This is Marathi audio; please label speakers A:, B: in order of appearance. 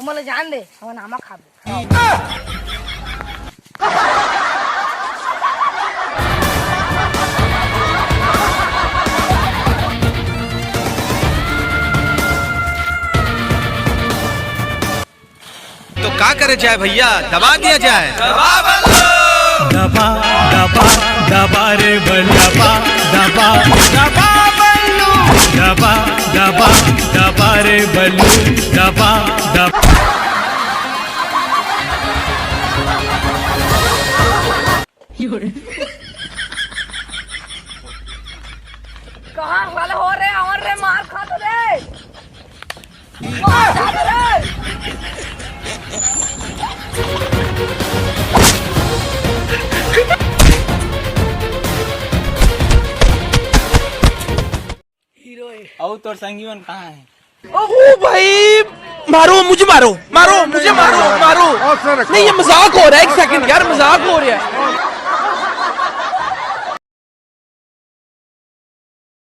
A: तू मला जान दे हवा नामा खा
B: तो क्या करे जाए भैया, दबा दिया जाए।
C: दबा दबा दबा रे बल्लबा, दबा दबा बल्लू, दबा दबा दबा रे बल्लू, दबा दबा।
A: कहाँ वाले हो रहे और रे मार खा तो रे मार खा तो रे।
D: और तोर संगीवन कहाँ है?
E: ओ भाई मारो मुझे, मारो मारो मुझे, मारो मारो। नहीं ये मजाक हो रहा है, एक सेकंड यार, मजाक हो रहा है।